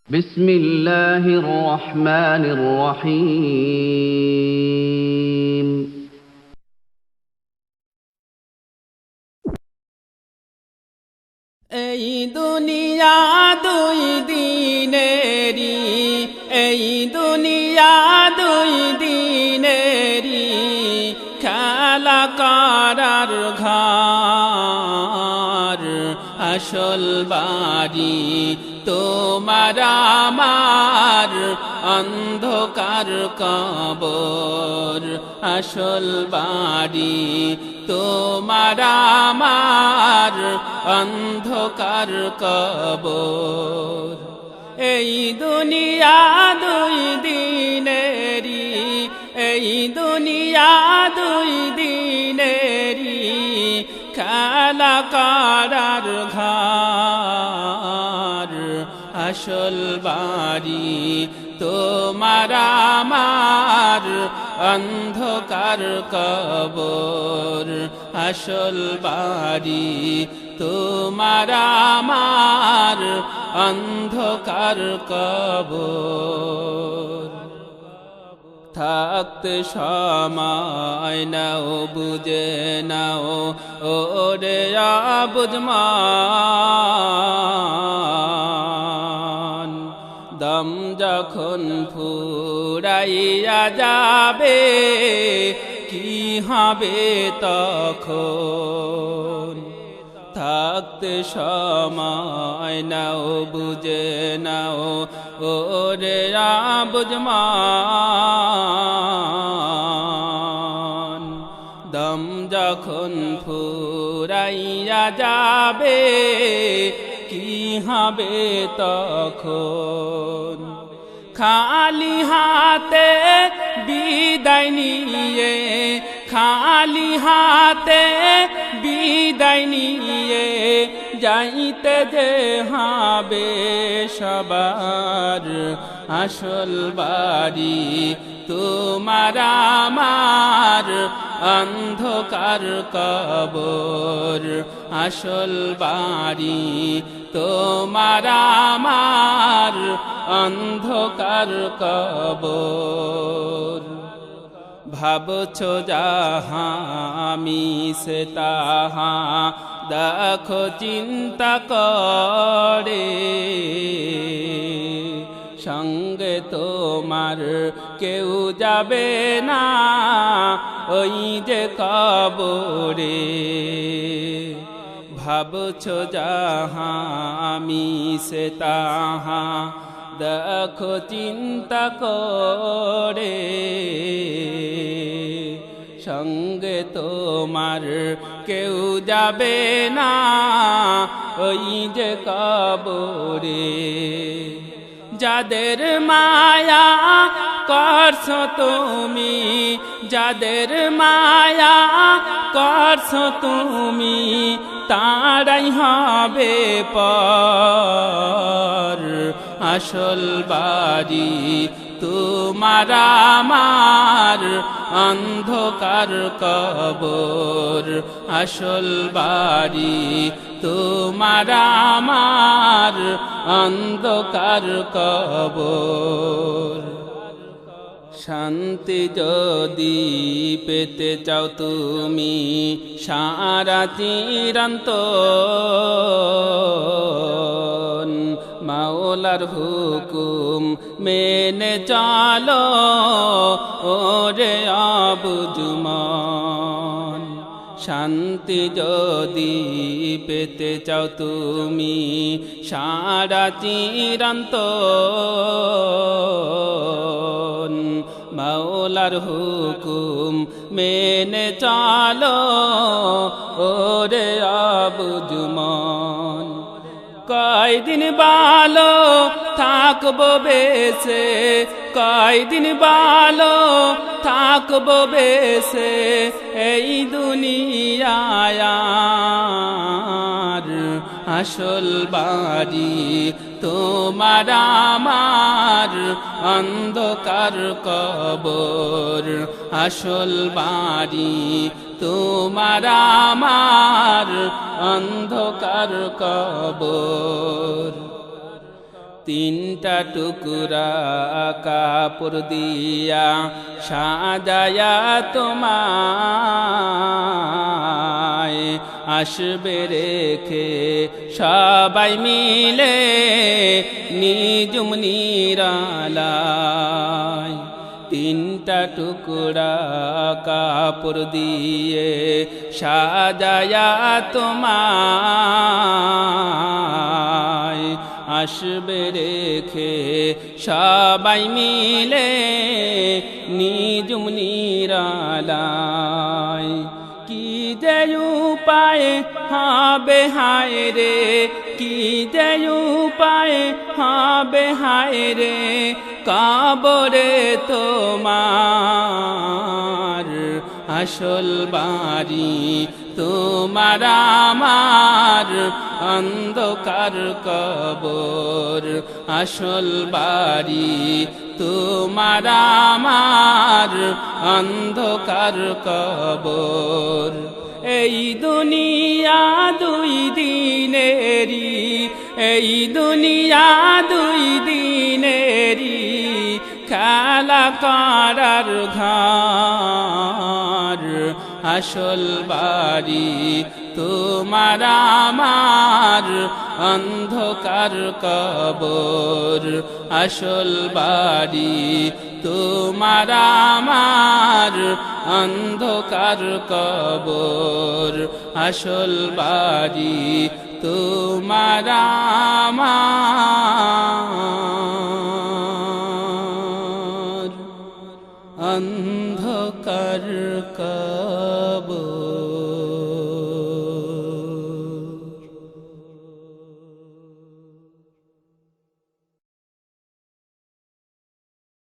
بسم الله الرحمن الرحيم এই দুনিয়া দুই দিনেরি, এই দুনিয়া দুই দিনেরি, খেলা করার ঘর, আসল বাড়ি তোমার আমার, অন্ধকার কবর, আসল বাড়ি তোমার আমার, অন্ধকার কবর। এই দুনিয়া দুই দিনেরি, এই দুনিয়া দুই দিনেরি, খেলা করার ঘর, আসল বাড়ি তোমার আমার, অন্ধকার কবর, আসল বাড়ি তোমার আমার, অন্ধকার কবর। থাকতে সময় নাও, বুঝে নাও ওরে বুঝমান, দম যখন ফুরাইয়া যাবে কি হবে তখন। থাকতে সময় নাও, বুঝে নাও ওরে বুঝমান, দম যখন ফুরাইয়া যাবে কি হবে তখন। খালি হাতে বিদায় নিয়ে, খালি হাতে বিদায় নিয়ে, যাইতে যে হবে সবার, আসল বাড়ি তোমার আমার, অন্ধকার কবর, আসল বাড়ি তোমার আমার, অন্ধকার কবর। ভাবছো যাহা আমি সে তাহা, দেখো চিন্তা করে, সঙ্গে তোমার কেউ যাবে না ওই যে কবরে। ভাবছো যাহা আমি সে তাহা, দেখো চিন্তা করে, সঙ্গে তোমার কেউ যাবে না ওই যে কবরে। যাদের মায়া করছো তুমি, যাদের মায়া করছো তুমি, তারাই হবে পর, আসল বাড়ি তোমার আমার, অন্ধকার কবর, আসল বাড়ি তোমার আমার, অন্ধকার কবর। শান্তি যদি পেতে চাও তুমি সারা চিরন্তন, মাওলার হুকুম মেনে চলো ওরে বুঝমান। শান্তি যদি পেতে চাও তুমি সারা চিরন্তন, মাওলার হুকুম মেনে চলো ওরে বুঝমান। কয়দিন ভালো থাকবো বেঁচে, কয়দিন ভালো থাকবো বেঁচে এই দুনিয়ায়, আসল বাড়ি তোমার আমার, অন্ধকার কবর, আসল বাড়ি তোমার আমার, অন্ধকার কবর। তিনটা টুকরা কাপড় দিয়া সাজায়া তোমায় আসবে রেখে সবাই মিলে নিজুম নিরালায়। তিনটা টুকরা কাপড় দিয়ে সাজায়া তোমায় আসবে রেখে সবাই মিলে নিজুম নিরালায়। কি যে উপায় হবে হায় রে, কি যে উপায় হবে হায় রে, কবরে তোমার আসল বাড়ি তোমার আমার অন্ধকার কবর। আসল বাড়ি তোমার আমার অন্ধকার কবর। এই দুনিয়া দুই দিনেরই, এই দুনিয়া দুই দিনেরই খেলা করার ঘর। আসল বাড়ি তোমার আমার অন্ধকার কবর। আসল বাড়ি তোমার আমার অন্ধকার কবর। আসল বাড়ি তোমার আমার